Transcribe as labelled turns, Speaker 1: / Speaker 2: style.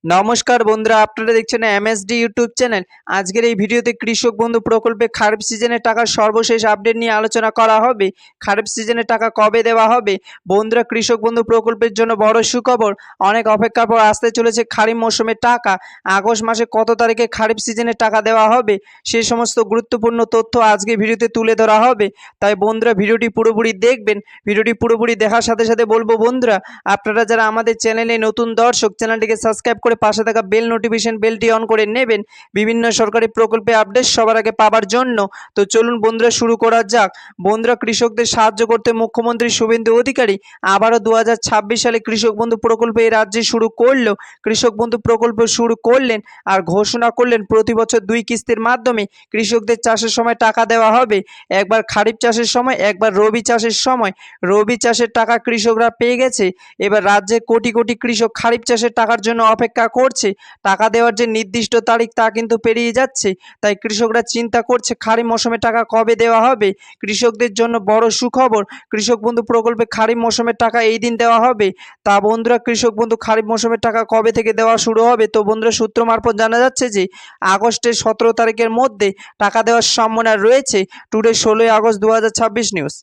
Speaker 1: নমস্কার বন্ধুরা, আপনারা দেখছেন এমএসডি ইউটিউব চ্যানেল। আজকের এই ভিডিওতে কৃষক বন্ধু প্রকল্পে খারিফ সিজনের টাকার সর্বশেষ আপডেট নিয়ে আলোচনা করা হবে। খারিফ সিজনের টাকা কবে দেওয়া হবে? বন্ধুরা, কৃষক বন্ধু প্রকল্পের জন্য বড় সুখবর। অনেক অপেক্ষার পর আসতে চলেছে খারিফ মৌসুমের টাকা। আগস্ট মাসে কত তারিখে খারিফ সিজনের টাকা দেওয়া হবে সেই সমস্ত গুরুত্বপূর্ণ তথ্য আজকে ভিডিওতে তুলে ধরা হবে। তাই বন্ধুরা, ভিডিওটি পুরোপুরি দেখবেন। ভিডিওটি পুরোপুরি দেখার সাথে সাথে বলবো বন্ধুরা, আপনারা যারা আমাদের চ্যানেলে নতুন দর্শক, চ্যানেলটিকে সাবস্ক্রাইব করে পাশে থাকা বেল নোটিফিকেশন বেলটি অন করে নেবেন বিভিন্ন সরকারি প্রকল্পে আপডেট সবার আগে পাওয়ার জন্য। তো চলুন বন্ধুরা, শুরু করা যাক। বন্ধুরা, কৃষকদের সাহায্য করতে মুখ্যমন্ত্রী শুভেন্দু অধিকারী আবারও 2026 সালে কৃষক বন্ধু প্রকল্প এই রাজ্যে শুরু করলো। কৃষক বন্ধু প্রকল্প শুরু করলেন আর ঘোষণা করলেন প্রতি বছর 2 কিস্তির মাধ্যমে কৃষকদের চাষের সময় টাকা দেওয়া হবে। একবার খারিফ চাষের সময়, একবার রবি চাষের সময়। রবি চাষের টাকা কৃষকরা পেয়ে গেছে। এবার রাজ্যে কোটি কোটি কৃষক খারিফ চাষের টাকার জন্য অপেক্ষা করছে। টাকা দেওয়ার যে নির্দিষ্ট তারিখ তা কিন্তু পেরিয়ে যাচ্ছে। তাই কৃষকরা চিন্তা করছে খারিফ মৌসুমে টাকা কবে দেওয়া হবে। কৃষকদের জন্য বড় সুখবর, কৃষক বন্ধু প্রকল্পে খারিফ মৌসুমের টাকা এই দিন দেওয়া হবে। তা বন্ধুরা, কৃষক বন্ধু খারিফ মৌসুমের টাকা কবে থেকে দেওয়া শুরু হবে? তো বন্ধুরা, সূত্র মারফত জানা যাচ্ছে যে আগস্টের 17 তারিখের মধ্যে টাকা দেওয়ার সম্ভাবনা রয়েছে। Today 16 August 2026 news.